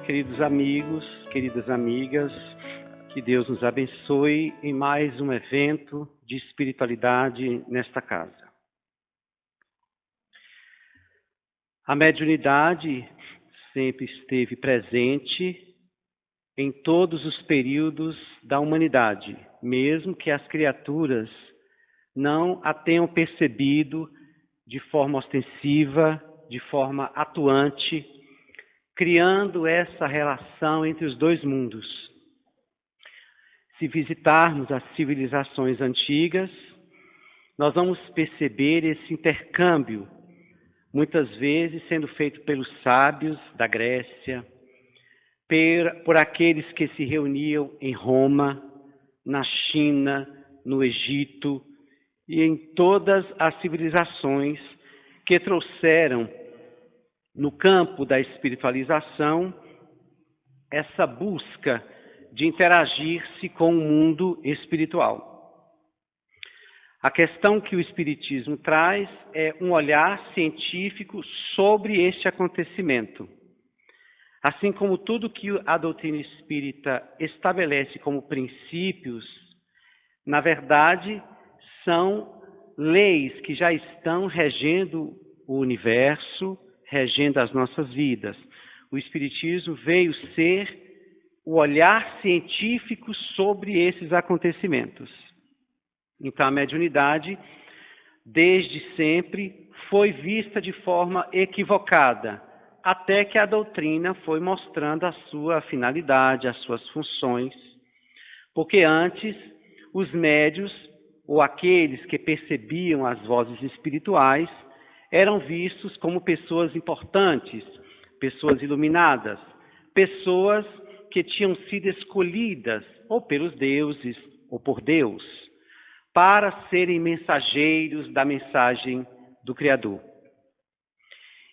queridos amigos, queridas amigas, que Deus nos abençoe em mais um evento de espiritualidade nesta casa. A mediunidade sempre esteve presente em todos os períodos da humanidade, mesmo que as criaturas não a tenham percebido de forma ostensiva, de forma atuante, criando essa relação entre os dois mundos. Se visitarmos as civilizações antigas, nós vamos perceber esse intercâmbio, muitas vezes sendo feito pelos sábios da Grécia, por aqueles que se reuniam em Roma, na China, no Egito e em todas as civilizações que trouxeram no campo da espiritualização essa busca de interagir-se com o mundo espiritual. A questão que o Espiritismo traz é um olhar científico sobre este acontecimento. Assim como tudo que a doutrina espírita estabelece como princípios, na verdade, são leis que já estão regendo o universo, regendo as nossas vidas. O Espiritismo veio ser o olhar científico sobre esses acontecimentos. Então, a mediunidade, desde sempre, foi vista de forma equivocada, até que a doutrina foi mostrando a sua finalidade, as suas funções. Porque antes, os médios, ou aqueles que percebiam as vozes espirituais, eram vistos como pessoas importantes, pessoas iluminadas, pessoas que tinham sido escolhidas ou pelos deuses ou por Deus para serem mensageiros da mensagem do Criador.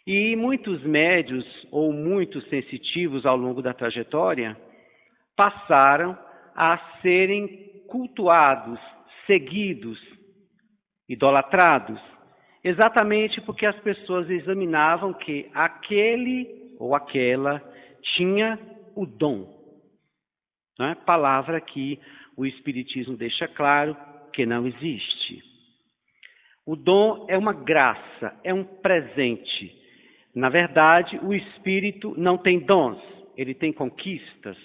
E muitos médios ou muitos sensitivos ao longo da trajetória passaram a serem cultuados, seguidos, idolatrados, exatamente porque as pessoas examinavam que aquele ou aquela tinha o dom. Né? Palavra que o Espiritismo deixa claro que não existe. O dom é uma graça, é um presente. Na verdade, o Espírito não tem dons, ele tem conquistas.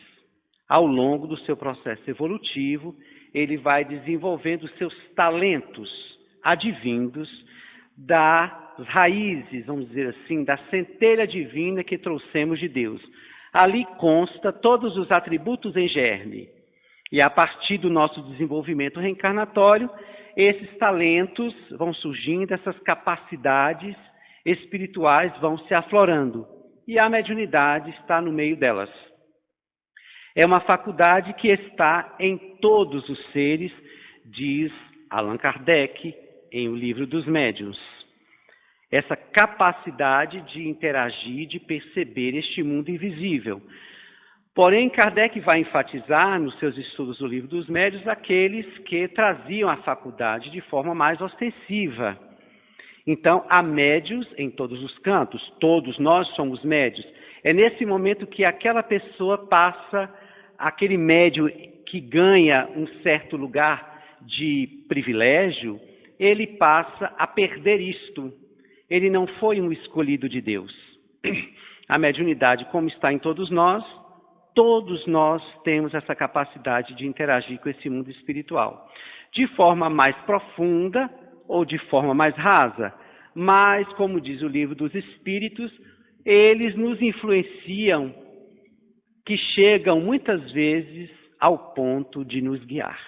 Ao longo do seu processo evolutivo, ele vai desenvolvendo seus talentos advindos das raízes, vamos dizer assim, da centelha divina que trouxemos de Deus. Ali consta todos os atributos em germe. E a partir do nosso desenvolvimento reencarnatório, esses talentos vão surgindo, essas capacidades espirituais vão se aflorando. E a mediunidade está no meio delas. É uma faculdade que está em todos os seres, diz Allan Kardec, em O Livro dos Médiuns. Essa capacidade de interagir, de perceber este mundo invisível. Porém, Kardec vai enfatizar nos seus estudos do Livro dos Médiuns aqueles que traziam a faculdade de forma mais ostensiva. Então, há médiuns em todos os cantos, todos nós somos médiuns. É nesse momento que aquela pessoa passa, aquele médium que ganha um certo lugar de privilégio, ele passa a perder isto. Ele não foi um escolhido de Deus. A mediunidade, como está em todos nós temos essa capacidade de interagir com esse mundo espiritual. De forma mais profunda ou de forma mais rasa. Mas, como diz o Livro dos Espíritos, eles nos influenciam, que chegam muitas vezes ao ponto de nos guiar.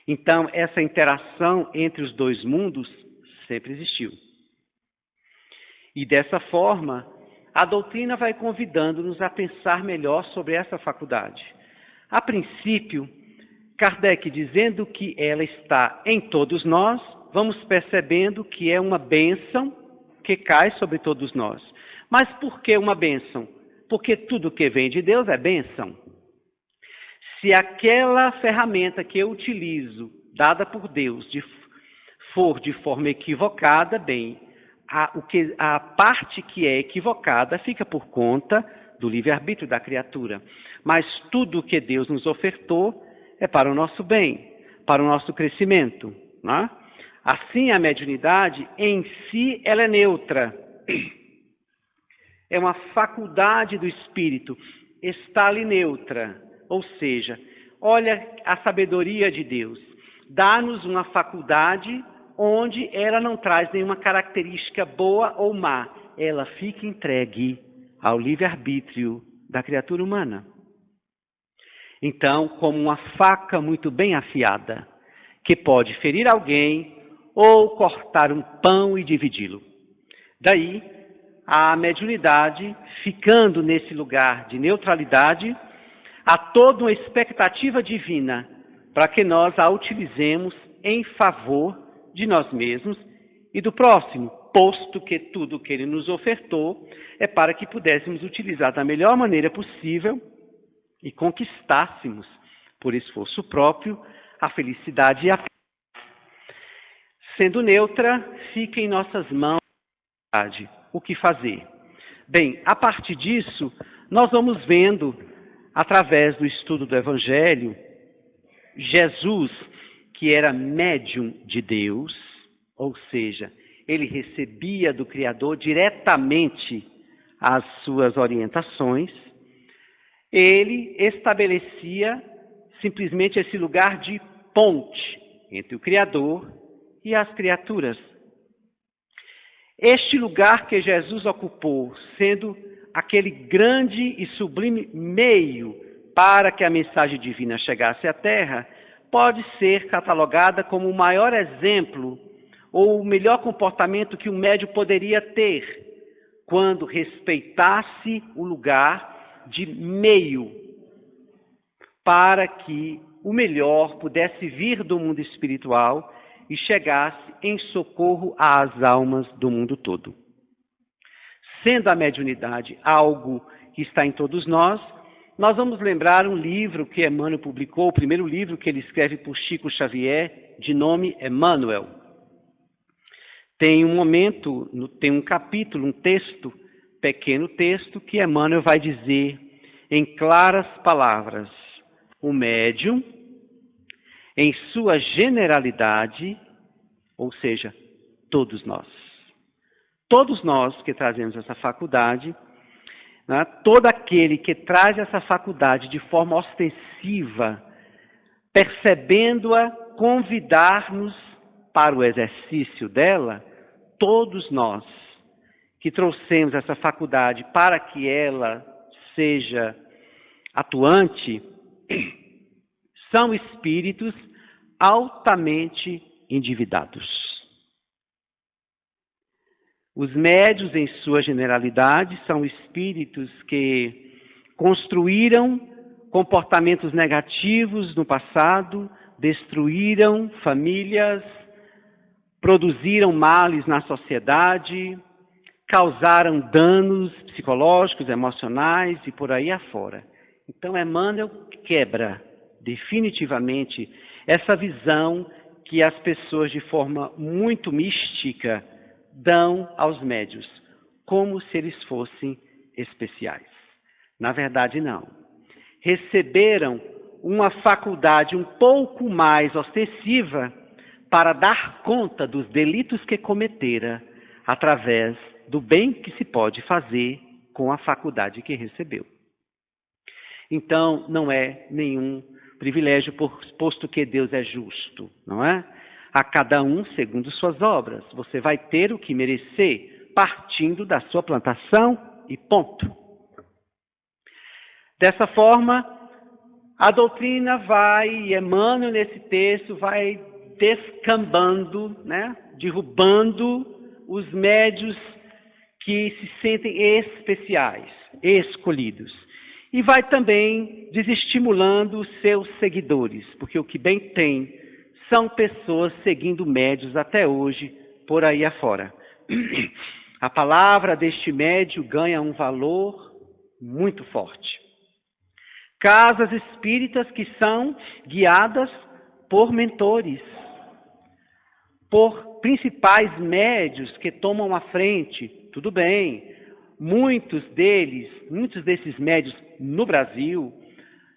Então, essa interação entre os dois mundos sempre existiu. E dessa forma, a doutrina vai convidando-nos a pensar melhor sobre essa faculdade. A princípio, Kardec dizendo que ela está em todos nós, vamos percebendo que é uma bênção que cai sobre todos nós. Mas por que uma bênção? Porque tudo que vem de Deus é bênção. Se aquela ferramenta que eu utilizo, dada por Deus, for de forma equivocada, bem, a parte que é equivocada fica por conta do livre-arbítrio da criatura. Mas tudo o que Deus nos ofertou é para o nosso bem, para o nosso crescimento. Né? Assim, a mediunidade em si ela é neutra. É uma faculdade do espírito, está ali neutra. Ou seja, olha a sabedoria de Deus. Dá-nos uma faculdade onde ela não traz nenhuma característica boa ou má. Ela fica entregue ao livre-arbítrio da criatura humana. Então, como uma faca muito bem afiada, que pode ferir alguém ou cortar um pão e dividi-lo. Daí, a mediunidade, ficando nesse lugar de neutralidade, há toda uma expectativa divina para que nós a utilizemos em favor de nós mesmos e do próximo, posto que tudo o que ele nos ofertou é para que pudéssemos utilizar da melhor maneira possível e conquistássemos, por esforço próprio, a felicidade e a paz. Sendo neutra, fica em nossas mãos o que fazer. Bem, a partir disso, nós vamos vendo, através do estudo do Evangelho, Jesus, que era médium de Deus, ou seja, ele recebia do Criador diretamente as suas orientações, ele estabelecia simplesmente esse lugar de ponte entre o Criador e as criaturas. Este lugar que Jesus ocupou, sendo aquele grande e sublime meio para que a mensagem divina chegasse à Terra, pode ser catalogada como o maior exemplo ou o melhor comportamento que um médium poderia ter quando respeitasse o lugar de meio para que o melhor pudesse vir do mundo espiritual e chegasse em socorro às almas do mundo todo. Sendo a mediunidade algo que está em todos nós, nós vamos lembrar um livro que Emmanuel publicou, o primeiro livro que ele escreve por Chico Xavier, de nome Emmanuel. Tem um momento, tem um capítulo, um texto, pequeno texto, que Emmanuel vai dizer em claras palavras: o médium, em sua generalidade, ou seja, todos nós que trazemos essa faculdade, né, todo aquele que traz essa faculdade de forma ostensiva, percebendo-a, convidar-nos para o exercício dela, todos nós que trouxemos essa faculdade para que ela seja atuante, são espíritos altamente endividados. Os médiuns, em sua generalidade, são espíritos que construíram comportamentos negativos no passado, destruíram famílias, produziram males na sociedade, causaram danos psicológicos, emocionais e por aí afora. Então, Emmanuel quebra definitivamente essa visão que as pessoas, de forma muito mística, dão aos médiuns, como se eles fossem especiais. Na verdade, não. Receberam uma faculdade um pouco mais ostensiva para dar conta dos delitos que cometera através do bem que se pode fazer com a faculdade que recebeu. Então, não é nenhum privilégio, posto que Deus é justo, não é? A cada um segundo suas obras. Você vai ter o que merecer, partindo da sua plantação e ponto. Dessa forma, a doutrina vai, e Emmanuel nesse texto, vai descambando, né? Derrubando os médios que se sentem especiais, escolhidos. E vai também desestimulando os seus seguidores, porque o que bem tem são pessoas seguindo médios até hoje, por aí afora. A palavra deste médio ganha um valor muito forte. Casas espíritas que são guiadas por mentores, por principais médios que tomam a frente, tudo bem. muitos desses médios no Brasil,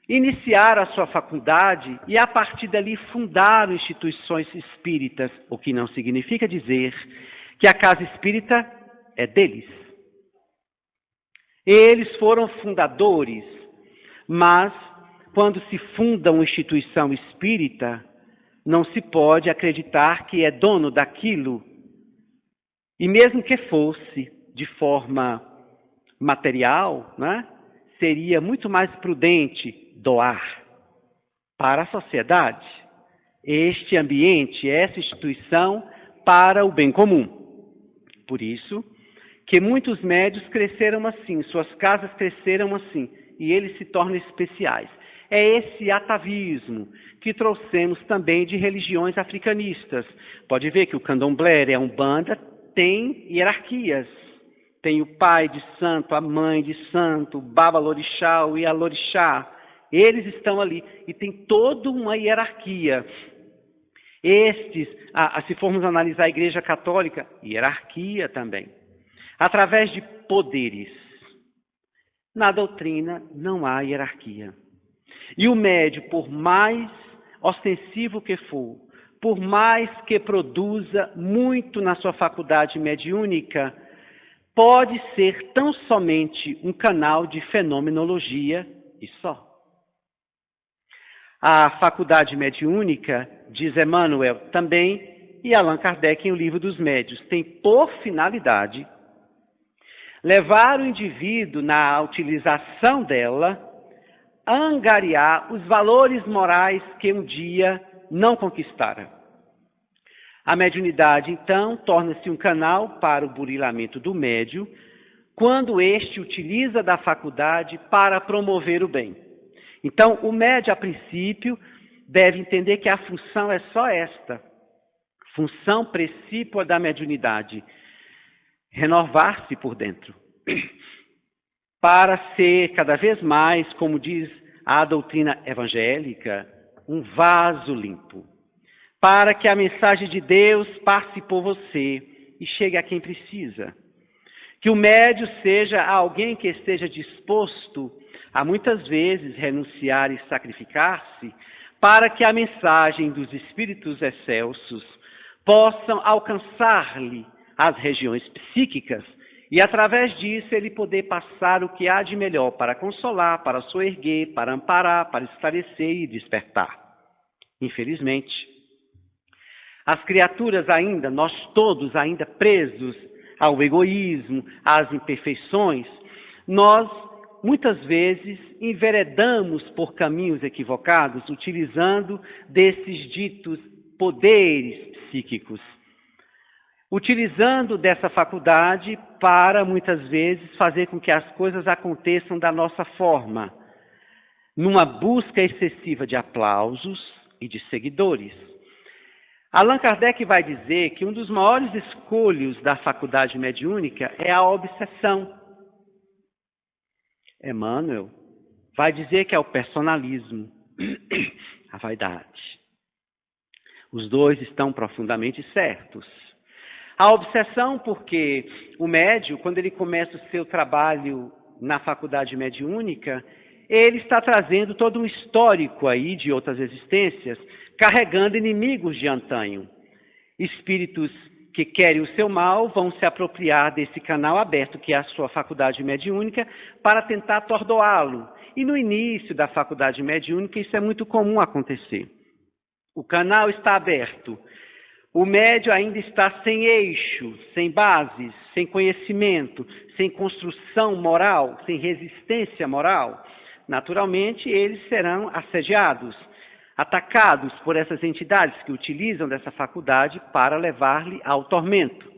iniciaram a sua faculdade e, a partir dali, fundaram instituições espíritas, o que não significa dizer que a casa espírita é deles. Eles foram fundadores, mas quando se funda uma instituição espírita, não se pode acreditar que é dono daquilo. E mesmo que fosse de forma material, né, seria muito mais prudente doar para a sociedade este ambiente, essa instituição, para o bem comum. Por isso que muitos médios cresceram assim, suas casas cresceram assim, e eles se tornam especiais. É esse atavismo que trouxemos também de religiões africanistas. Pode ver que o candomblé e a umbanda têm hierarquias. Tem o pai de santo, a mãe de santo, o babalorixá, o ialorixá. Eles estão ali e tem toda uma hierarquia. Se formos analisar a Igreja Católica, hierarquia também. Através de poderes. Na doutrina não há hierarquia. E o médio, por mais ostensivo que for, por mais que produza muito na sua faculdade mediúnica, pode ser tão somente um canal de fenomenologia e só. A faculdade mediúnica, diz Emmanuel também, e Allan Kardec em O Livro dos Médios, tem por finalidade levar o indivíduo na utilização dela a angariar os valores morais que um dia não conquistara. A mediunidade, então, torna-se um canal para o burilamento do médio, quando este utiliza da faculdade para promover o bem. Então, o médio, a princípio, deve entender que a função é só esta, função precípua da mediunidade, renovar-se por dentro, para ser cada vez mais, como diz a doutrina evangélica, um vaso limpo, para que a mensagem de Deus passe por você e chegue a quem precisa. Que o médio seja alguém que esteja disposto a muitas vezes renunciar e sacrificar-se, para que a mensagem dos espíritos excelsos possam alcançar-lhe as regiões psíquicas e, através disso, ele poder passar o que há de melhor para consolar, para soerguer, para amparar, para esclarecer e despertar. Infelizmente, as criaturas ainda, nós todos ainda presos ao egoísmo, às imperfeições, nós muitas vezes enveredamos por caminhos equivocados, utilizando desses ditos poderes psíquicos, utilizando dessa faculdade para, muitas vezes, fazer com que as coisas aconteçam da nossa forma, numa busca excessiva de aplausos e de seguidores. Allan Kardec vai dizer que um dos maiores escolhos da faculdade mediúnica é a obsessão. Emmanuel vai dizer que é o personalismo, a vaidade. Os dois estão profundamente certos. A obsessão, porque o médium, quando ele começa o seu trabalho na faculdade mediúnica, ele está trazendo todo um histórico aí de outras existências, carregando inimigos de antanho. Espíritos que querem o seu mal vão se apropriar desse canal aberto, que é a sua faculdade mediúnica, para tentar atordoá-lo. E no início da faculdade mediúnica, isso é muito comum acontecer. O canal está aberto. O médium ainda está sem eixo, sem bases, sem conhecimento, sem construção moral, sem resistência moral. Naturalmente, eles serão assediados, atacados por essas entidades que utilizam dessa faculdade para levar-lhe ao tormento.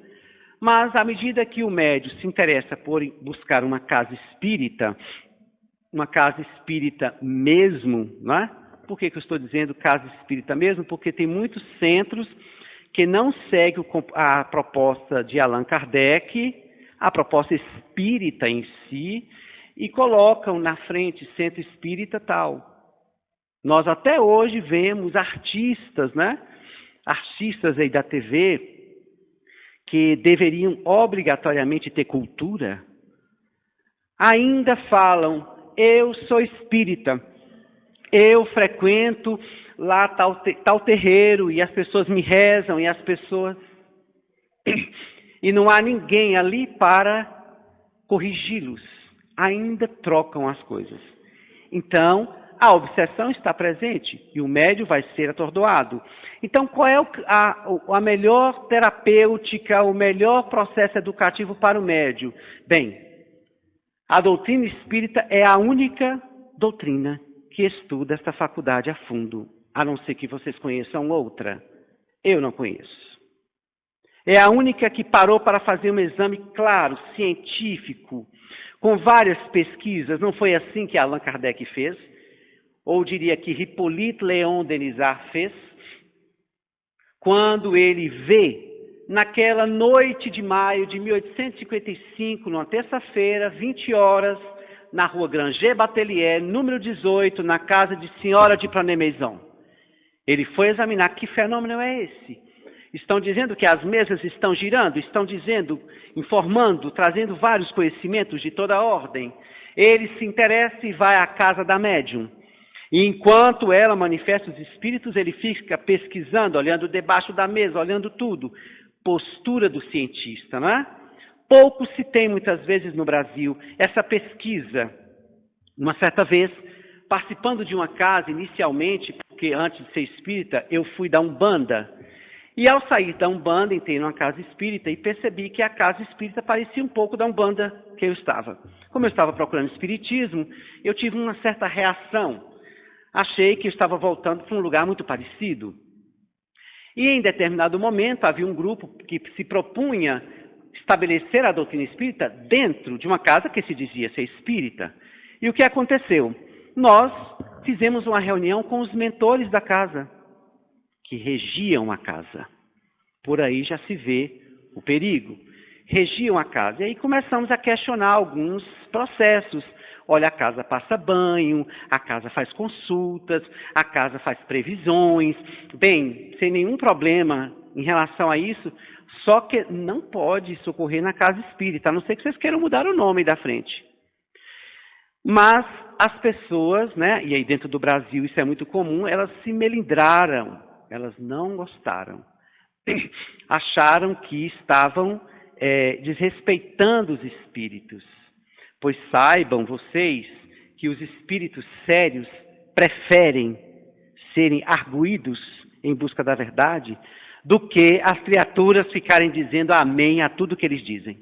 Mas, à medida que o médium se interessa por buscar uma casa espírita mesmo, não é? Por que eu estou dizendo casa espírita mesmo? Porque tem muitos centros que não seguem a proposta de Allan Kardec, a proposta espírita em si, e colocam na frente centro espírita tal. Nós até hoje vemos artistas, né? Artistas aí da TV, que deveriam obrigatoriamente ter cultura, ainda falam, eu sou espírita, eu frequento lá tal terreiro e as pessoas me rezam e as pessoas... E não há ninguém ali para corrigi-los. Ainda trocam as coisas. Então, a obsessão está presente e o médium vai ser atordoado. Então, qual é a melhor terapêutica, o melhor processo educativo para o médium? Bem, a doutrina espírita é a única doutrina que estuda esta faculdade a fundo, a não ser que vocês conheçam outra. Eu não conheço. É a única que parou para fazer um exame claro, científico, com várias pesquisas. Não foi assim que Allan Kardec fez, ou diria que Hippolyte Léon Denisard fez, quando ele vê, naquela noite de maio de 1855, numa terça-feira, 20 horas, na rua Granger Batelier, número 18, na casa de Senhora de Pranay-Maison. Ele foi examinar que fenômeno é esse. Estão dizendo que as mesas estão girando, estão dizendo, informando, trazendo vários conhecimentos de toda ordem. Ele se interessa e vai à casa da médium. E enquanto ela manifesta os espíritos, ele fica pesquisando, olhando debaixo da mesa, olhando tudo. Postura do cientista, não é? Pouco se tem muitas vezes no Brasil essa pesquisa. Uma certa vez, participando de uma casa inicialmente, porque antes de ser espírita, eu fui da Umbanda. E ao sair da Umbanda, entrei numa casa espírita e percebi que a casa espírita parecia um pouco da Umbanda que eu estava. Como eu estava procurando espiritismo, eu tive uma certa reação. Achei que eu estava voltando para um lugar muito parecido. E em determinado momento havia um grupo que se propunha estabelecer a doutrina espírita dentro de uma casa que se dizia ser espírita. E o que aconteceu? Nós fizemos uma reunião com os mentores da casa, que regiam a casa. Por aí já se vê o perigo. Regiam a casa. E aí começamos a questionar alguns processos. Olha, a casa passa banho, a casa faz consultas, a casa faz previsões. Bem, sem nenhum problema em relação a isso, só que não pode socorrer na casa espírita, a não ser que vocês queiram mudar o nome da frente. Mas as pessoas, né, e aí dentro do Brasil isso é muito comum, elas se melindraram, elas não gostaram. Acharam que estavam desrespeitando os espíritos. Pois saibam vocês que os espíritos sérios preferem serem arguídos em busca da verdade do que as criaturas ficarem dizendo amém a tudo que eles dizem.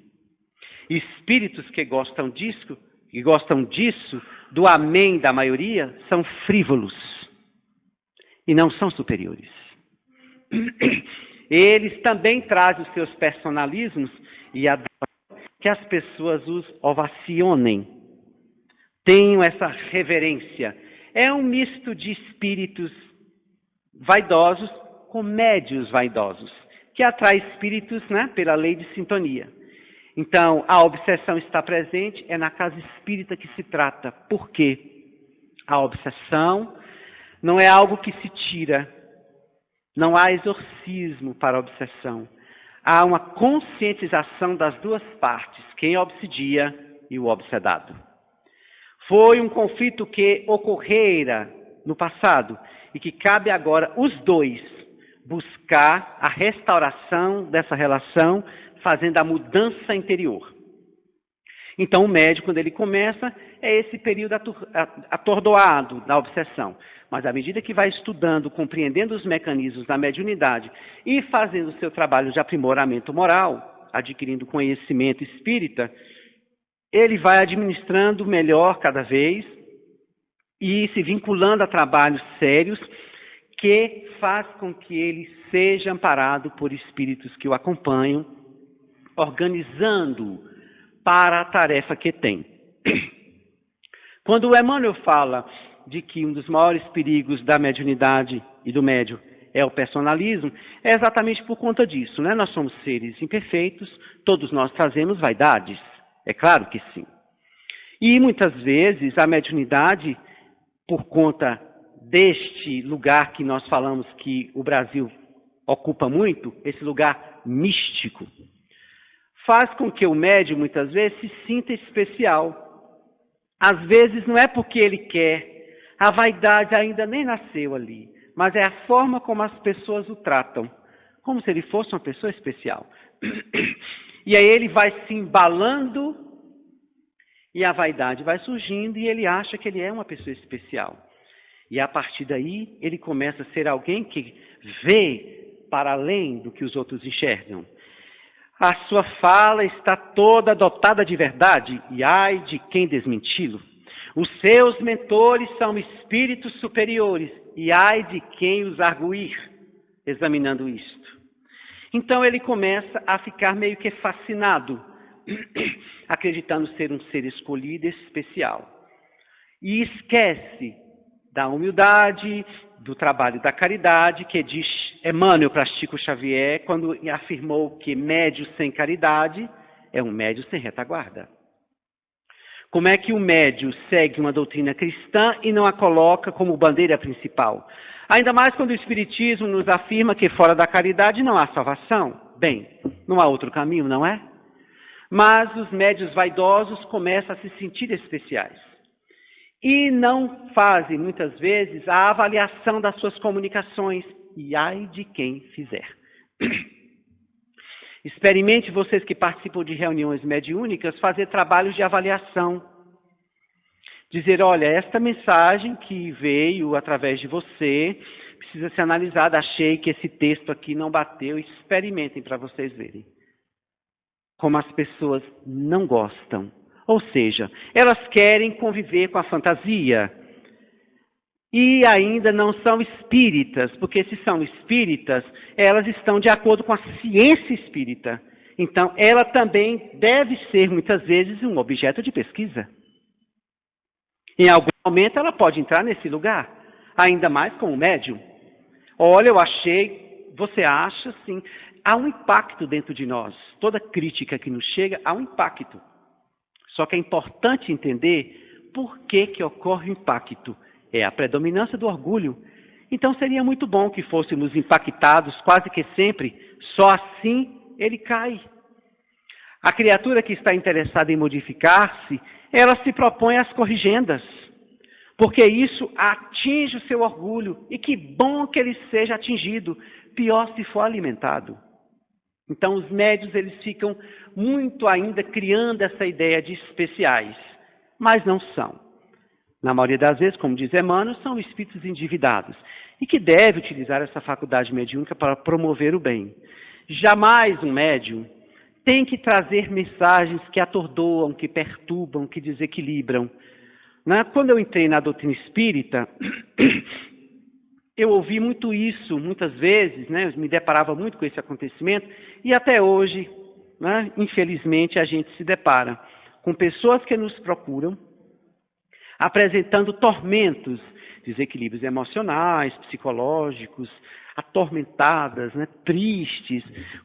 Espíritos que gostam disso, do amém da maioria, são frívolos e não são superiores. Eles também trazem os seus personalismos e adoram que as pessoas os ovacionem. Tenham essa reverência. É um misto de espíritos vaidosos com médios vaidosos, que atrai espíritos, né, pela lei de sintonia. Então, a obsessão está presente, é na casa espírita que se trata. Por quê? A obsessão não é algo que se tira. Não há exorcismo para a obsessão. Há uma conscientização das duas partes, quem obsidia e o obsedado. Foi um conflito que ocorrera no passado e que cabe agora os dois buscar a restauração dessa relação, fazendo a mudança interior. Então o médium, quando ele começa, é esse período atordoado da obsessão. Mas à medida que vai estudando, compreendendo os mecanismos da mediunidade e fazendo o seu trabalho de aprimoramento moral, adquirindo conhecimento espírita, ele vai administrando melhor cada vez e se vinculando a trabalhos sérios que faz com que ele seja amparado por espíritos que o acompanham, organizando para a tarefa que tem. Quando o Emmanuel fala de que um dos maiores perigos da mediunidade e do médium é o personalismo, é exatamente por conta disso, né? Nós somos seres imperfeitos, todos nós trazemos vaidades, é claro que sim. E muitas vezes a mediunidade, por conta deste lugar que nós falamos que o Brasil ocupa muito, esse lugar místico, faz com que o médium muitas vezes se sinta especial. Às vezes não é porque ele quer, a vaidade ainda nem nasceu ali, mas é a forma como as pessoas o tratam, como se ele fosse uma pessoa especial. E aí ele vai se embalando e a vaidade vai surgindo e ele acha que ele é uma pessoa especial. E a partir daí ele começa a ser alguém que vê para além do que os outros enxergam. A sua fala está toda dotada de verdade, e ai de quem desmenti-lo. Os seus mentores são espíritos superiores, e ai de quem os arguir, examinando isto. Então ele começa a ficar meio que fascinado, acreditando ser um ser escolhido especial. E esquece da humildade, do trabalho da caridade, que diz Emmanuel para Chico Xavier, quando afirmou que médio sem caridade é um médio sem retaguarda. Como é que o médio segue uma doutrina cristã e não a coloca como bandeira principal? Ainda mais quando o Espiritismo nos afirma que fora da caridade não há salvação. Bem, não há outro caminho, não é? Mas os médios vaidosos começam a se sentir especiais. E não fazem, muitas vezes, a avaliação das suas comunicações. E ai de quem fizer. Experimente, vocês que participam de reuniões mediúnicas, fazer trabalhos de avaliação. Dizer, olha, esta mensagem que veio através de você precisa ser analisada. Achei que esse texto aqui não bateu. Experimentem para vocês verem como as pessoas não gostam. Ou seja, elas querem conviver com a fantasia. E ainda não são espíritas, porque se são espíritas, elas estão de acordo com a ciência espírita. Então, ela também deve ser, muitas vezes, um objeto de pesquisa. Em algum momento, ela pode entrar nesse lugar, ainda mais com o médium. Olha, eu achei, você acha, sim. Há um impacto dentro de nós. Toda crítica que nos chega, há um impacto. Só que é importante entender por que ocorre o impacto. É a predominância do orgulho. Então seria muito bom que fôssemos impactados quase que sempre. Só assim ele cai. A criatura que está interessada em modificar-se, ela se propõe às corrigendas. Porque isso atinge o seu orgulho. E que bom que ele seja atingido. Pior se for alimentado. Então os médios eles ficam muito ainda criando essa ideia de especiais. Mas não são. Na maioria das vezes, como diz Emmanuel, são espíritos endividados e que deve utilizar essa faculdade mediúnica para promover o bem. Jamais um médium tem que trazer mensagens que atordoam, que perturbam, que desequilibram. Quando eu entrei na doutrina espírita, eu ouvi muito isso, muitas vezes, eu me deparava muito com esse acontecimento e até hoje, infelizmente, a gente se depara com pessoas que nos procuram apresentando tormentos, desequilíbrios emocionais, psicológicos, atormentadas, tristes,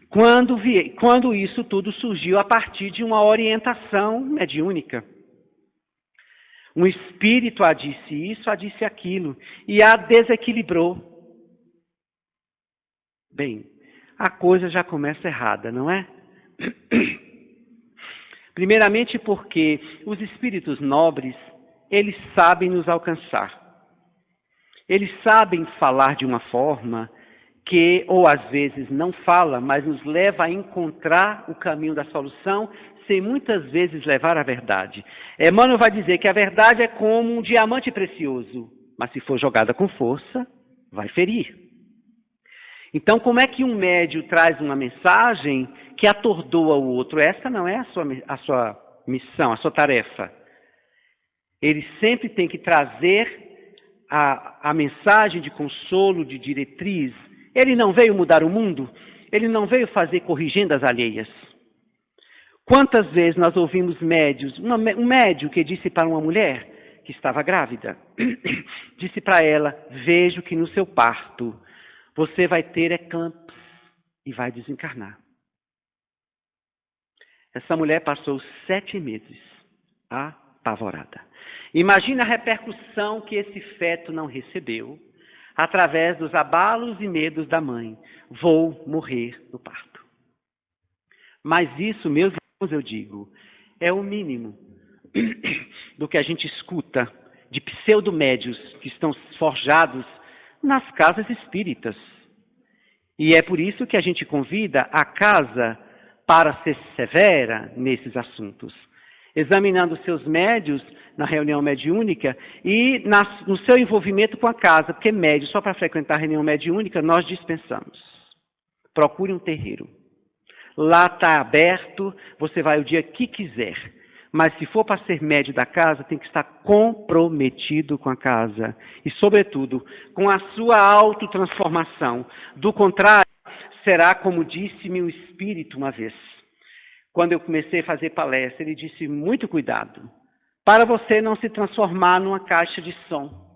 quando isso tudo surgiu a partir de uma orientação mediúnica. Um espírito a disse isso, a disse aquilo, e a desequilibrou. Bem, a coisa já começa errada, não é? Primeiramente porque os espíritos nobres, eles sabem nos alcançar. Eles sabem falar de uma forma que, ou às vezes não fala, mas nos leva a encontrar o caminho da solução, sem muitas vezes levar à verdade. Emmanuel vai dizer que a verdade é como um diamante precioso, mas se for jogada com força, vai ferir. Então, como é que um médium traz uma mensagem que atordoa o outro? Essa não é a sua missão, a sua tarefa. Ele sempre tem que trazer a mensagem de consolo, de diretriz. Ele não veio mudar o mundo, ele não veio fazer corrigendas alheias. Quantas vezes nós ouvimos médios, um médium que disse para uma mulher que estava grávida, disse para ela, vejo que no seu parto você vai ter eclâmpsia e vai desencarnar. Essa mulher passou 7 meses apavorada. Imagina a repercussão que esse feto não recebeu através dos abalos e medos da mãe. Vou morrer no parto. Mas isso, meus irmãos, eu digo, é o mínimo. do que a gente escuta de pseudo-médios que estão forjados nas casas espíritas. E é por isso que a gente convida a casa para ser severa nesses assuntos, examinando seus médios na reunião mediúnica e no seu envolvimento com a casa, porque médio só para frequentar a reunião mediúnica nós dispensamos. Procure um terreiro. Lá está aberto, você vai o dia que quiser. Mas se for para ser médio da casa, tem que estar comprometido com a casa. E, sobretudo, com a sua autotransformação. Do contrário, será como disse-me o Espírito uma vez. Quando eu comecei a fazer palestra, ele disse, muito cuidado, para você não se transformar numa caixa de som.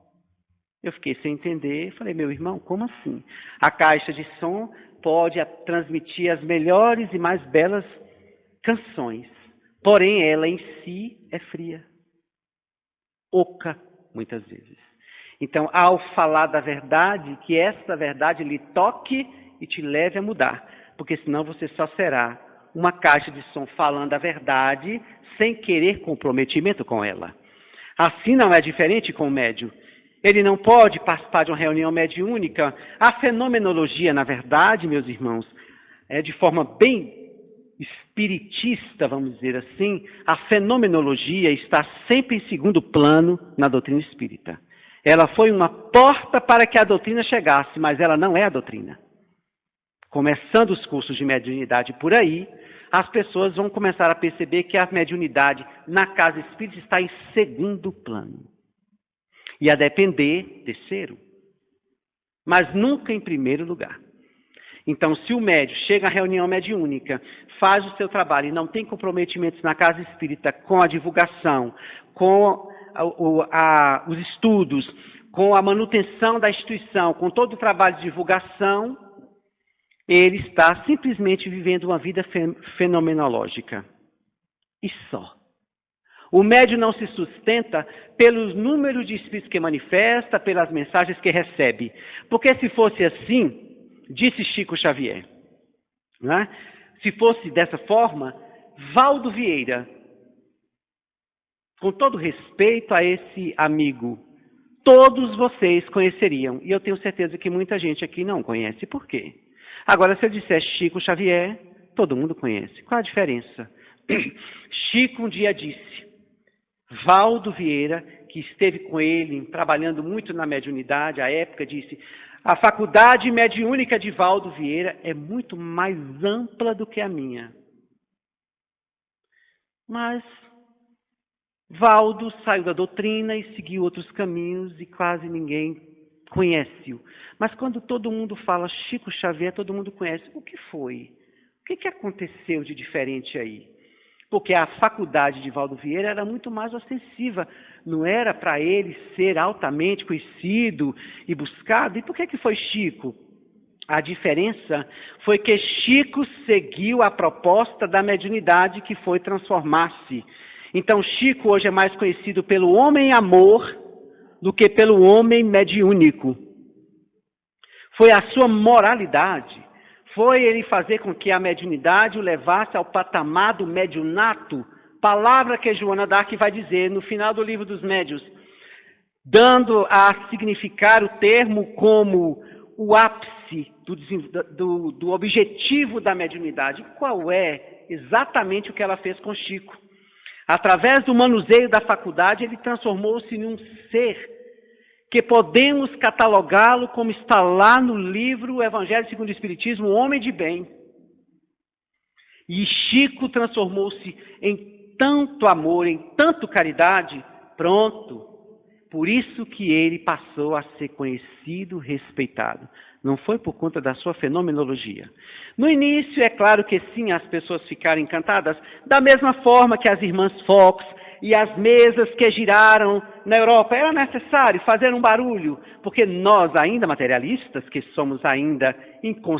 Eu fiquei sem entender, falei, meu irmão, como assim? A caixa de som pode transmitir as melhores e mais belas canções. Porém, ela em si é fria, oca, muitas vezes. Então, ao falar da verdade, que essa verdade lhe toque e te leve a mudar. Porque senão você só será uma caixa de som falando a verdade, sem querer comprometimento com ela. Assim não é diferente com o médium. Ele não pode participar de uma reunião mediúnica. A fenomenologia, na verdade, meus irmãos, é de forma bem espiritista, vamos dizer assim, a fenomenologia está sempre em segundo plano na doutrina espírita. Ela foi uma porta para que a doutrina chegasse, mas ela não é a doutrina. Começando os cursos de mediunidade por aí, as pessoas vão começar a perceber que a mediunidade na casa espírita está em segundo plano. E a depender, terceiro. Mas nunca em primeiro lugar. Então, se o médium chega à reunião mediúnica, faz o seu trabalho e não tem comprometimentos na casa espírita com a divulgação, com os estudos, com a manutenção da instituição, com todo o trabalho de divulgação, ele está simplesmente vivendo uma vida fenomenológica. E só. O médium não se sustenta pelos números de espíritos que manifesta, pelas mensagens que recebe. Porque se fosse assim, disse Chico Xavier, né? Se fosse dessa forma, Valdo Vieira, com todo respeito a esse amigo, todos vocês conheceriam. E eu tenho certeza que muita gente aqui não conhece. Por quê? Agora, se eu disser Chico Xavier, todo mundo conhece. Qual a diferença? Chico um dia disse, Valdo Vieira, que esteve com ele, trabalhando muito na mediunidade, à época, disse, a faculdade mediúnica de Valdo Vieira é muito mais ampla do que a minha. Mas Valdo saiu da doutrina e seguiu outros caminhos e quase ninguém conhece-o. Mas quando todo mundo fala Chico Xavier, todo mundo conhece. O que foi? O que aconteceu de diferente aí? Porque a faculdade de Valdo Vieira era muito mais ostensiva. Não era para ele ser altamente conhecido e buscado. E por que foi Chico? A diferença foi que Chico seguiu a proposta da mediunidade que foi transformar-se. Então Chico hoje é mais conhecido pelo homem amor do que pelo homem mediúnico. Foi a sua moralidade. Foi ele fazer com que a mediunidade o levasse ao patamar do mediunato, palavra que Joana d'Arc vai dizer no final do livro dos Médiuns, dando a significar o termo como o ápice do objetivo da mediunidade. Qual é exatamente o que ela fez com Chico? Através do manuseio da faculdade, ele transformou-se em um ser que podemos catalogá-lo como está lá no livro Evangelho segundo o Espiritismo, o homem de bem. E Chico transformou-se em tanto amor, em tanto caridade, pronto. Por isso que ele passou a ser conhecido, respeitado. Não foi por conta da sua fenomenologia. No início, é claro que sim, as pessoas ficaram encantadas, da mesma forma que as irmãs Fox e as mesas que giraram na Europa. Era necessário fazer um barulho, porque nós ainda materialistas, que somos ainda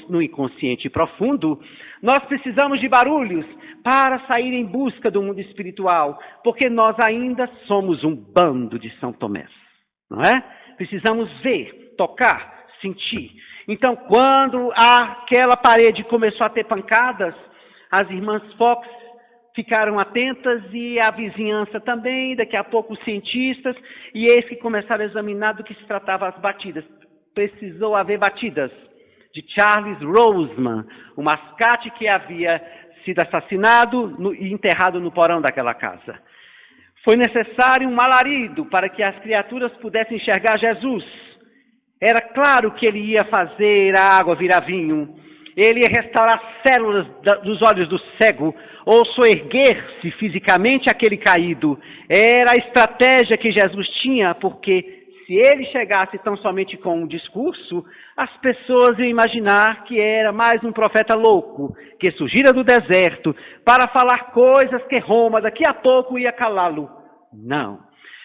no inconsciente profundo, nós precisamos de barulhos para sair em busca do mundo espiritual, porque nós ainda somos um bando de São Tomé, não é? Precisamos ver, tocar, sentir. Então, quando aquela parede começou a ter pancadas, as irmãs Fox ficaram atentas e a vizinhança também, daqui a pouco os cientistas, e eis que começaram a examinar do que se tratava as batidas. Precisou haver batidas de Charles Roseman, o mascate que havia sido assassinado e enterrado no porão daquela casa. Foi necessário um alarido para que as criaturas pudessem enxergar Jesus. Era claro que ele ia fazer a água virar vinho, ele ia restaurar as células dos olhos do cego, ou soerguer-se fisicamente aquele caído. Era a estratégia que Jesus tinha, porque se ele chegasse tão somente com um discurso, as pessoas iam imaginar que era mais um profeta louco, que surgira do deserto para falar coisas que Roma daqui a pouco ia calá-lo. Não.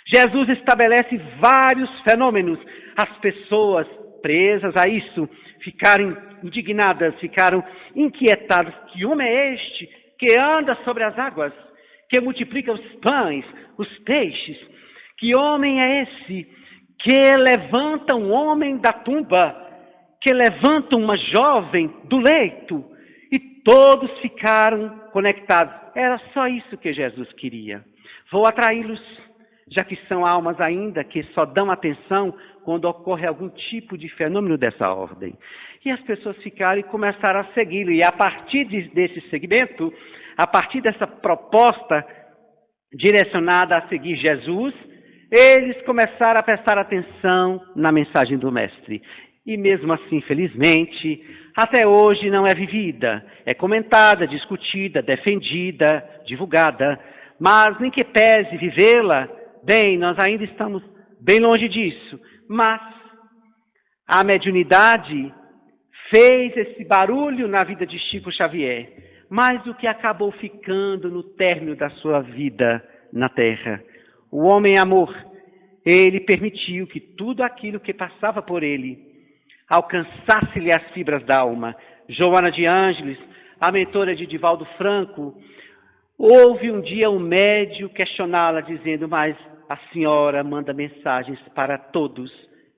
Jesus estabelece vários fenômenos. As pessoas presas a isso ficaram indignadas, ficaram inquietadas. Que homem é este que anda sobre as águas, que multiplica os pães, os peixes? Que homem é esse que levanta um homem da tumba, que levanta uma jovem do leito? E todos ficaram conectados. Era só isso que Jesus queria. Vou atraí-los, já que são almas ainda que só dão atenção quando ocorre algum tipo de fenômeno dessa ordem. E as pessoas ficaram e começaram a segui-lo. E a partir desse segmento, a partir dessa proposta direcionada a seguir Jesus, eles começaram a prestar atenção na mensagem do Mestre. E mesmo assim, felizmente, até hoje não é vivida. É comentada, discutida, defendida, divulgada. Mas nem que pese vivê-la, bem, nós ainda estamos bem longe disso. Mas a mediunidade fez esse barulho na vida de Chico Xavier, mais o que acabou ficando no término da sua vida na Terra. O homem amor, ele permitiu que tudo aquilo que passava por ele alcançasse-lhe as fibras da alma. Joana de Ângeles, a mentora de Divaldo Franco, houve um dia um médium questioná-la, dizendo: mas a senhora manda mensagens para todos,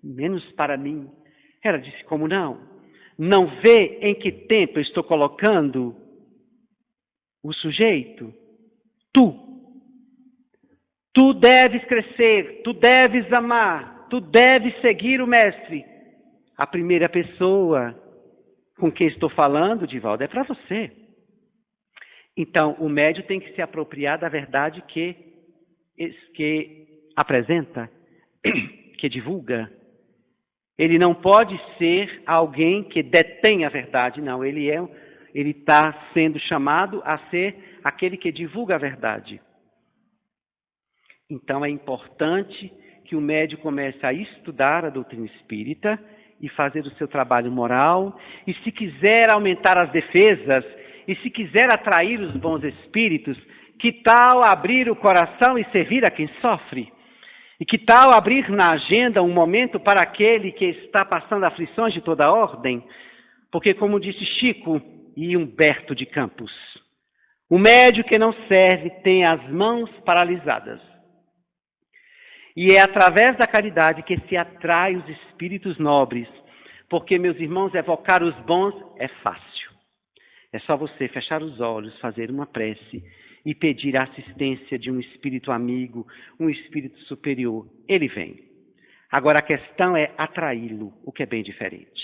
menos para mim. Ela disse: como não? Não vê em que tempo eu estou colocando o sujeito? Tu deves crescer, tu deves amar, tu deves seguir o Mestre. A primeira pessoa com quem estou falando, Divaldo, é para você. Então, o médium tem que se apropriar da verdade que apresenta, que divulga. Ele não pode ser alguém que detém a verdade, não. Ele está sendo chamado a ser aquele que divulga a verdade. Então, é importante que o médium comece a estudar a doutrina espírita e fazer o seu trabalho moral. E se quiser aumentar as defesas, e se quiser atrair os bons espíritos, que tal abrir o coração e servir a quem sofre? E que tal abrir na agenda um momento para aquele que está passando aflições de toda ordem? Porque, como disse Chico e Humberto de Campos, o médium que não serve tem as mãos paralisadas. E é através da caridade que se atrai os espíritos nobres. Porque, meus irmãos, evocar os bons é fácil. É só você fechar os olhos, fazer uma prece e pedir a assistência de um espírito amigo, um espírito superior. Ele vem. Agora a questão é atraí-lo, o que é bem diferente.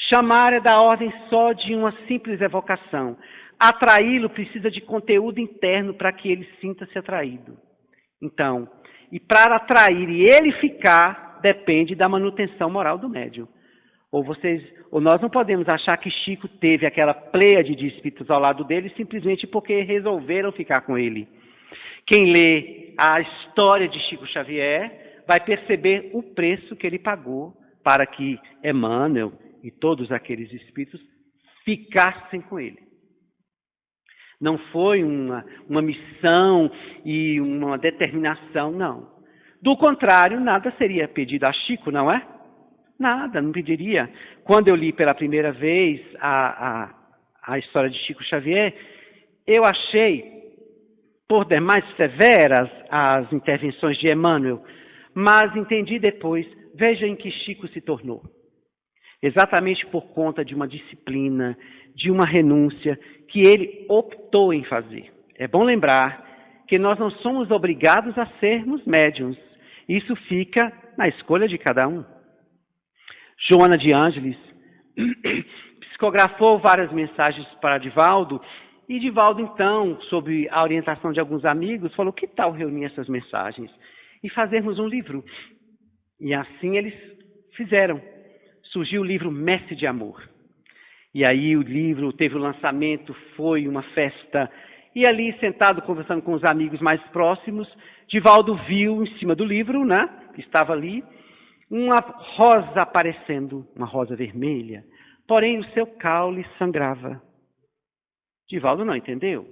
Chamar é da ordem só de uma simples evocação. Atraí-lo precisa de conteúdo interno para que ele sinta-se atraído. Então, e para atrair e ele ficar, depende da manutenção moral do médium. Ou nós não podemos achar que Chico teve aquela pleiade de espíritos ao lado dele simplesmente porque resolveram ficar com ele. Quem lê a história de Chico Xavier vai perceber o preço que ele pagou para que Emmanuel e todos aqueles espíritos ficassem com ele. Não foi uma missão e uma determinação, não. Do contrário, nada seria pedido a Chico, não é? Nada, não pediria. Quando eu li pela primeira vez a história de Chico Xavier, eu achei, por demais severas, as intervenções de Emmanuel, mas entendi depois, veja em que Chico se tornou. Exatamente por conta de uma disciplina, de uma renúncia que ele optou em fazer. é bom lembrar que nós não somos obrigados a sermos médiuns. Isso fica na escolha de cada um. Joana de Ângeles psicografou várias mensagens para Divaldo, e Divaldo, então, sob a orientação de alguns amigos, falou: que tal reunir essas mensagens e fazermos um livro? E assim eles fizeram. Surgiu o livro Messe de Amor. E aí o livro teve o lançamento, foi uma festa. E ali, sentado, conversando com os amigos mais próximos, Divaldo viu em cima do livro, né, que estava ali, uma rosa aparecendo, uma rosa vermelha. Porém, o seu caule sangrava. Divaldo não entendeu.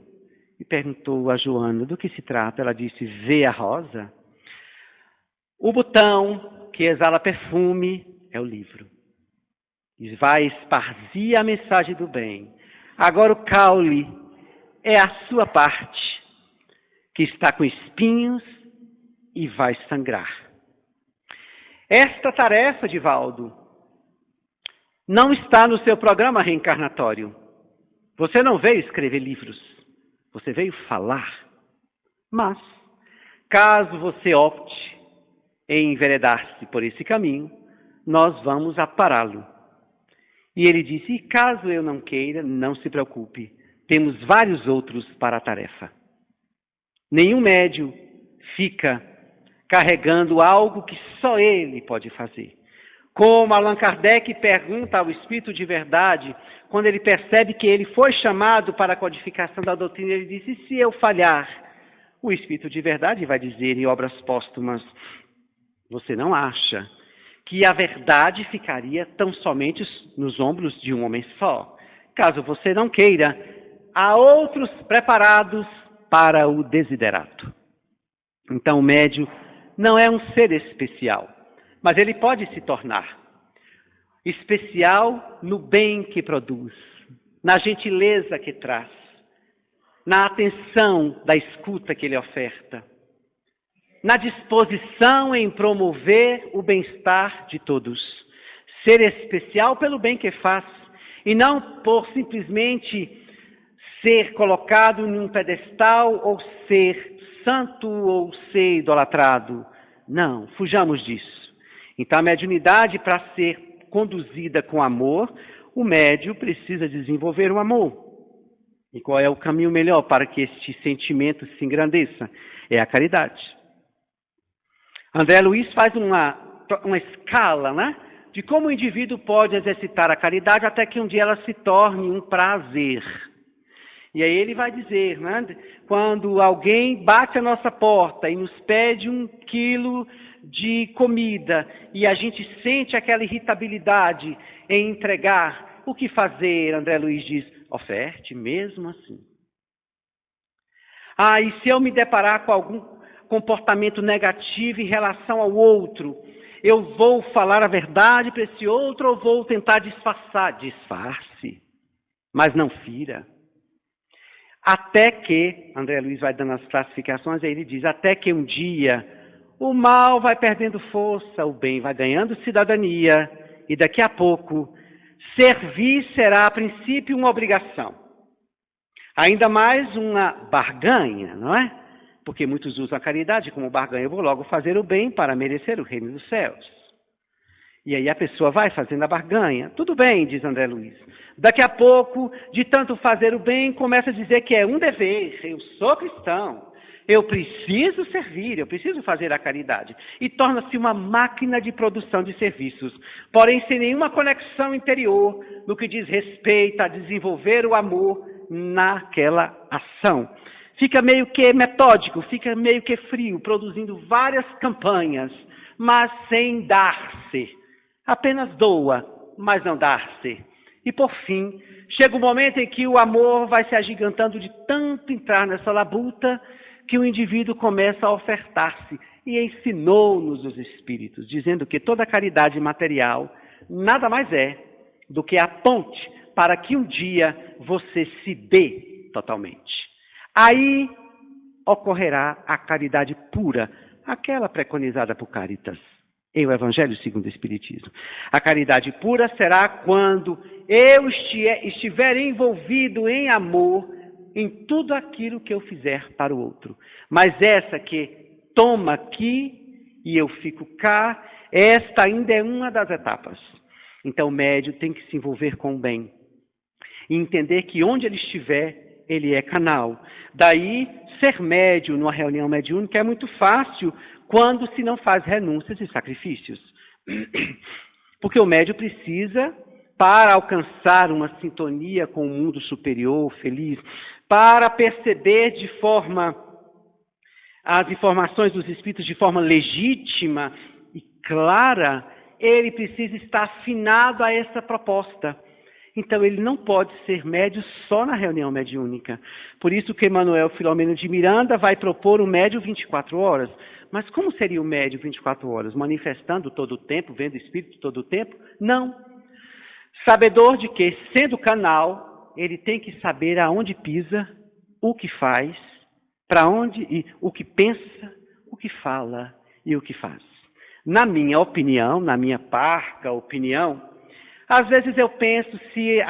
E perguntou a Joana: do que se trata? Ela disse: vê a rosa? O botão que exala perfume é o livro. E vai esparzir a mensagem do bem. Agora o caule é a sua parte, que está com espinhos e vai sangrar. Esta tarefa, Divaldo, não está no seu programa reencarnatório. Você não veio escrever livros, você veio falar. Mas, caso você opte em enveredar-se por esse caminho, nós vamos apará-lo. E ele disse: e caso eu não queira, não se preocupe, temos vários outros para a tarefa. Nenhum médium fica carregando algo que só ele pode fazer. Como Allan Kardec pergunta ao Espírito de Verdade, quando ele percebe que ele foi chamado para a codificação da doutrina, ele disse: e se eu falhar? O Espírito de Verdade vai dizer em Obras Póstumas: você não acha que a verdade ficaria tão somente nos ombros de um homem só? Caso você não queira, há outros preparados para o desiderato. Então o médium não é um ser especial, mas ele pode se tornar especial no bem que produz, na gentileza que traz, na atenção da escuta que ele oferta, na disposição em promover o bem-estar de todos. Ser especial pelo bem que faz, e não por simplesmente ser colocado em um pedestal, ou ser santo, ou ser idolatrado. Não, fujamos disso. Então a mediunidade, para ser conduzida com amor, o médium precisa desenvolver o amor. E qual é o caminho melhor para que este sentimento se engrandeça? É a caridade. André Luiz faz uma escala, né, de como o indivíduo pode exercitar a caridade até que um dia ela se torne um prazer. E aí ele vai dizer, né, quando alguém bate a nossa porta e nos pede 1 quilo de comida e a gente sente aquela irritabilidade em entregar, o que fazer? André Luiz diz: oferte mesmo assim. E se eu me deparar com algum comportamento negativo em relação ao outro, eu vou falar a verdade para esse outro ou vou tentar disfarçar? Disfarce, mas não fira. Até que, André Luiz vai dando as classificações, aí ele diz: até que um dia o mal vai perdendo força, o bem vai ganhando cidadania, e daqui a pouco servir será a princípio uma obrigação. Ainda mais uma barganha, não é? Porque muitos usam a caridade como barganha. Eu vou logo fazer o bem para merecer o reino dos céus. E aí a pessoa vai fazendo a barganha. Tudo bem, diz André Luiz. Daqui a pouco, de tanto fazer o bem, começa a dizer que é um dever. Eu sou cristão. Eu preciso servir, eu preciso fazer a caridade. E torna-se uma máquina de produção de serviços. Porém, sem nenhuma conexão interior no que diz respeito a desenvolver o amor naquela ação. Fica meio que metódico, fica meio que frio, produzindo várias campanhas, mas sem dar-se. Apenas doa, mas não dar-se. E por fim, chega o momento em que o amor vai se agigantando de tanto entrar nessa labuta, que o indivíduo começa a ofertar-se. E ensinou-nos os Espíritos, dizendo que toda caridade material nada mais é do que a ponte para que um dia você se dê totalmente. Aí ocorrerá a caridade pura, aquela preconizada por Caritas, em o Evangelho segundo o Espiritismo. A caridade pura será quando eu estiver envolvido em amor em tudo aquilo que eu fizer para o outro. Mas essa que toma aqui e eu fico cá, esta ainda é uma das etapas. Então o médium tem que se envolver com o bem. E entender que onde ele estiver, ele é canal. Daí, ser médium numa reunião mediúnica é muito fácil quando se não faz renúncias e sacrifícios. Porque o médium precisa, para alcançar uma sintonia com o mundo superior, feliz, para perceber de forma as informações dos espíritos de forma legítima e clara, ele precisa estar afinado a essa proposta. Então, ele não pode ser médium só na reunião mediúnica. Por isso que Emmanuel Filomeno de Miranda vai propor o médium 24 horas. Mas como seria o médium 24 horas? Manifestando todo o tempo, vendo espírito todo o tempo? Não. Sabedor de que, sendo canal, ele tem que saber aonde pisa, o que faz, para onde, e o que pensa, o que fala e o que faz. Na minha opinião, na minha parca opinião, às vezes eu penso se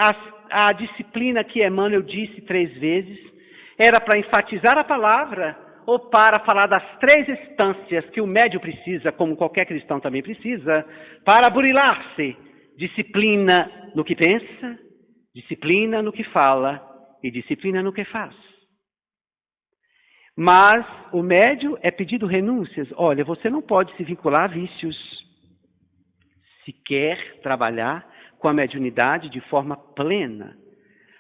a disciplina que Emmanuel disse 3 vezes era para enfatizar a palavra ou para falar das 3 instâncias que o médium precisa, como qualquer cristão também precisa, para burilar-se. Disciplina no que pensa, disciplina no que fala e disciplina no que faz. Mas o médium é pedido renúncias. Olha, você não pode se vincular a vícios. Se quer trabalhar com a mediunidade de forma plena,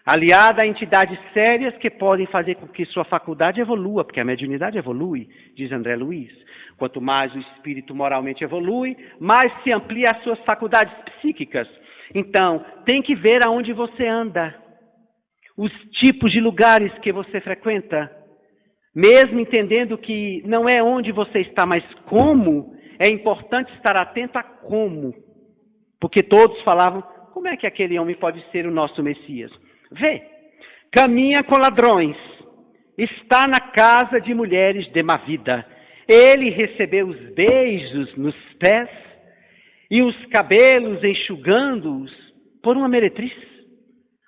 aliada a entidades sérias que podem fazer com que sua faculdade evolua, porque a mediunidade evolui, diz André Luiz. Quanto mais o espírito moralmente evolui, mais se amplia as suas faculdades psíquicas. Então, tem que ver aonde você anda, os tipos de lugares que você frequenta, mesmo entendendo que não é onde você está, mas como, é importante estar atento a como. Porque todos falavam, como é que aquele homem pode ser o nosso Messias? Vê, caminha com ladrões, está na casa de mulheres de má vida. Ele recebeu os beijos nos pés e os cabelos enxugando-os por uma meretriz.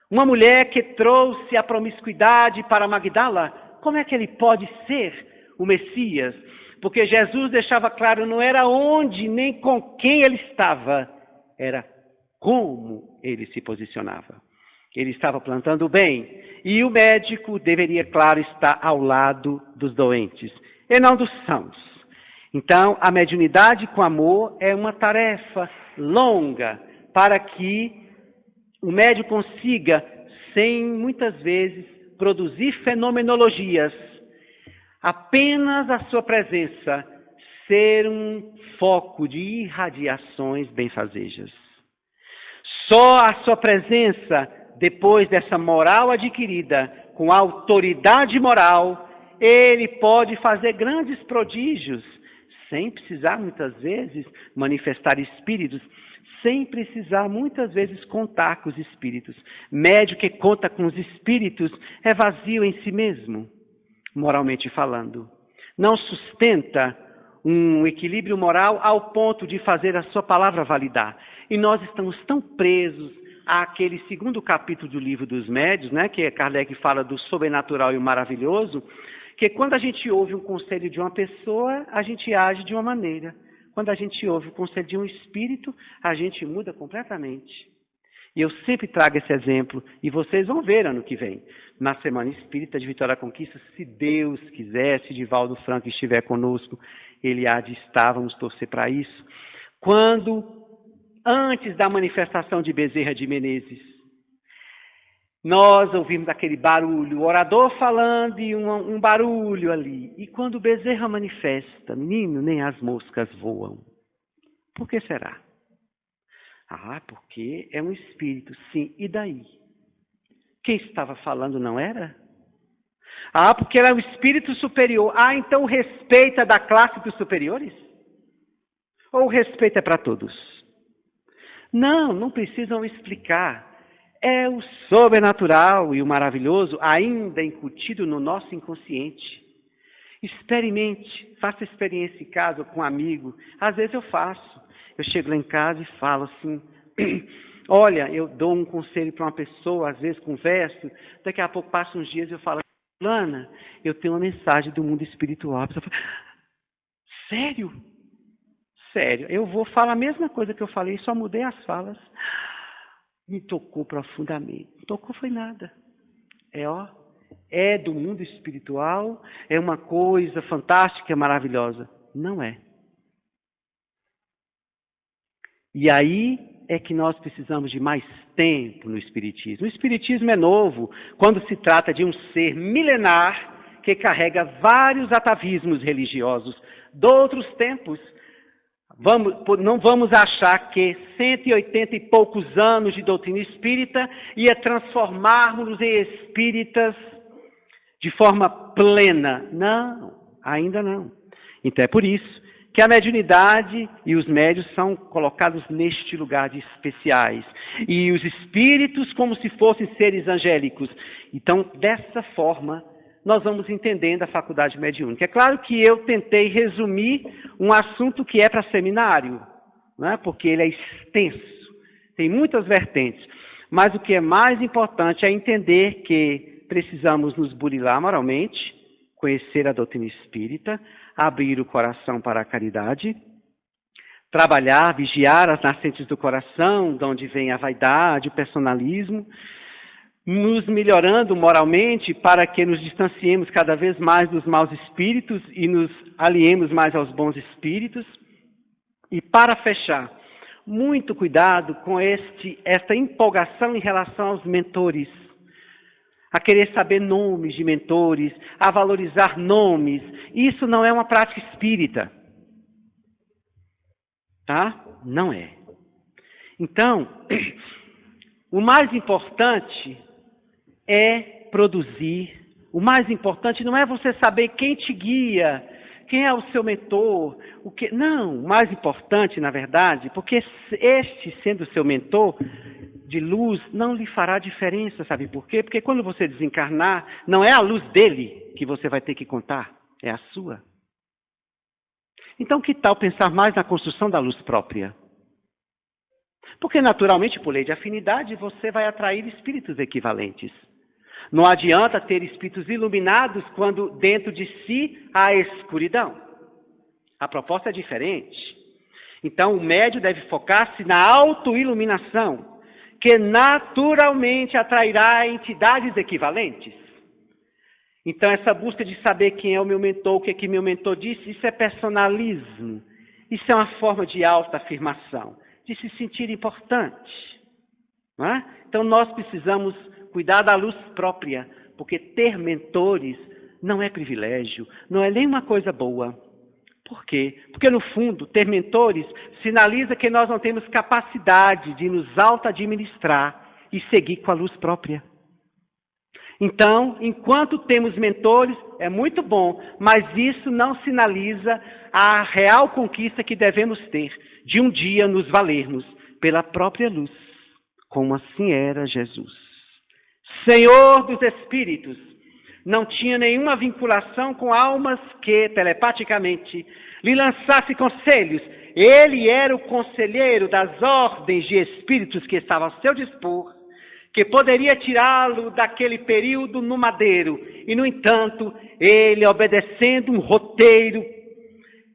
Uma mulher que trouxe a promiscuidade para Magdala, como é que ele pode ser o Messias? Porque Jesus deixava claro, não era onde nem com quem ele estava, era como ele se posicionava. Ele estava plantando o bem. E o médico deveria, claro, estar ao lado dos doentes, e não dos sãos. Então, a mediunidade com amor é uma tarefa longa para que o médium consiga, sem muitas vezes, produzir fenomenologias. Apenas a sua presença ser um foco de irradiações benfazejas. Só a sua presença, depois dessa moral adquirida, com a autoridade moral, ele pode fazer grandes prodígios, sem precisar muitas vezes manifestar espíritos, sem precisar muitas vezes contar com os espíritos. Médium que conta com os espíritos é vazio em si mesmo, moralmente falando. Não sustenta um equilíbrio moral ao ponto de fazer a sua palavra validar. E nós estamos tão presos àquele 2º capítulo do livro dos médiuns, né, que Kardec fala do sobrenatural e o maravilhoso, que quando a gente ouve um conselho de uma pessoa, a gente age de uma maneira. Quando a gente ouve o conselho de um espírito, a gente muda completamente. E eu sempre trago esse exemplo, e vocês vão ver ano que vem, na Semana Espírita de Vitória da Conquista, se Deus quiser, se Divaldo Franco estiver conosco, ele há de estar, vamos torcer para isso. Quando, antes da manifestação de Bezerra de Menezes, nós ouvimos aquele barulho, o orador falando e um barulho ali. E quando Bezerra manifesta, menino, nem as moscas voam. Por que será? Ah, porque é um espírito, sim. E daí? Quem estava falando não era? Ah, porque era um espírito superior. Ah, então o respeito é da classe dos superiores? Ou o respeito é para todos? Não, não precisam explicar. É o sobrenatural e o maravilhoso ainda incutido no nosso inconsciente. Experimente, faça experiência em casa com um amigo. Às vezes eu faço. Eu chego lá em casa e falo assim, Olha, eu dou um conselho para uma pessoa, às vezes converso, daqui a pouco passa uns dias e eu falo, Lana, eu tenho uma mensagem do mundo espiritual. A pessoa fala, sério? Sério, eu vou falar a mesma coisa que eu falei, só mudei as falas. Me tocou profundamente. Não tocou foi nada. É do mundo espiritual, é uma coisa fantástica, maravilhosa. Não é. E aí é que nós precisamos de mais tempo no Espiritismo. O Espiritismo é novo quando se trata de um ser milenar que carrega vários atavismos religiosos de outros tempos. Não vamos achar que 180 e poucos anos de doutrina espírita ia transformar-nos em espíritas de forma plena. Não, ainda não. Então é por isso que a mediunidade e os médios são colocados neste lugar de especiais. E os espíritos como se fossem seres angélicos. Então, dessa forma, nós vamos entendendo a faculdade mediúnica. É claro que eu tentei resumir um assunto que é para seminário, né? Porque ele é extenso, tem muitas vertentes. Mas o que é mais importante é entender que precisamos nos burilar moralmente, conhecer a doutrina espírita, abrir o coração para a caridade, trabalhar, vigiar as nascentes do coração, de onde vem a vaidade, o personalismo, nos melhorando moralmente para que nos distanciemos cada vez mais dos maus espíritos e nos aliemos mais aos bons espíritos. E para fechar, muito cuidado com esta empolgação em relação aos mentores, a querer saber nomes de mentores, a valorizar nomes. Isso não é uma prática espírita. Tá? Não é. Então, o mais importante é produzir. O mais importante não é você saber quem te guia, quem é o seu mentor. Não, o mais importante, na verdade, porque este sendo seu mentor de luz não lhe fará diferença, sabe por quê? Porque quando você desencarnar, não é a luz dele que você vai ter que contar, é a sua. Então, que tal pensar mais na construção da luz própria? Porque, naturalmente, por lei de afinidade, você vai atrair espíritos equivalentes. Não adianta ter espíritos iluminados quando dentro de si há escuridão. A proposta é diferente. Então, o médium deve focar-se na autoiluminação, que naturalmente atrairá entidades equivalentes. Então, essa busca de saber quem é o meu mentor, o que é que meu mentor disse, isso é personalismo. Isso é uma forma de autoafirmação, de se sentir importante. Não é? Então, nós precisamos cuidar da luz própria, porque ter mentores não é privilégio, não é nem uma coisa boa. Por quê? Porque, no fundo, ter mentores sinaliza que nós não temos capacidade de nos auto-administrar e seguir com a luz própria. Então, enquanto temos mentores, é muito bom, mas isso não sinaliza a real conquista que devemos ter, de um dia nos valermos pela própria luz, como assim era Jesus. Senhor dos Espíritos, não tinha nenhuma vinculação com almas que, telepaticamente, lhe lançasse conselhos. Ele era o conselheiro das ordens de espíritos que estavam ao seu dispor, que poderia tirá-lo daquele período no madeiro. E, no entanto, ele, obedecendo um roteiro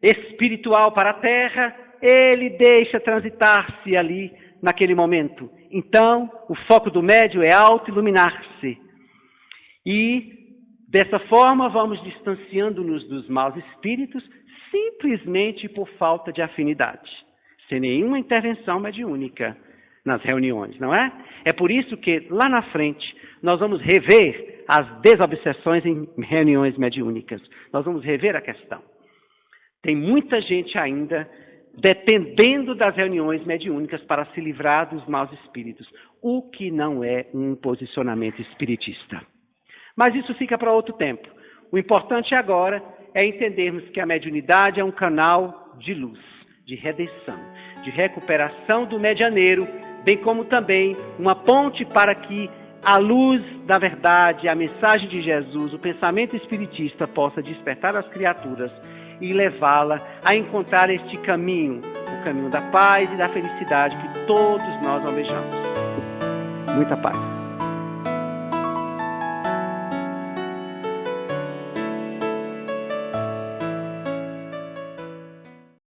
espiritual para a Terra, ele deixa transitar-se ali naquele momento. Então, o foco do médium é auto-iluminar-se. E, dessa forma, vamos distanciando-nos dos maus espíritos simplesmente por falta de afinidade, sem nenhuma intervenção mediúnica nas reuniões, não é? É por isso que, lá na frente, nós vamos rever as desobsessões em reuniões mediúnicas. Nós vamos rever a questão. Tem muita gente ainda dependendo das reuniões mediúnicas para se livrar dos maus espíritos, o que não é um posicionamento espiritista. Mas isso fica para outro tempo. O importante agora é entendermos que a mediunidade é um canal de luz, de redenção, de recuperação do medianeiro, bem como também uma ponte para que a luz da verdade, a mensagem de Jesus, o pensamento espiritista possa despertar as criaturas e levá-la a encontrar este caminho, o caminho da paz e da felicidade que todos nós almejamos. Muita paz.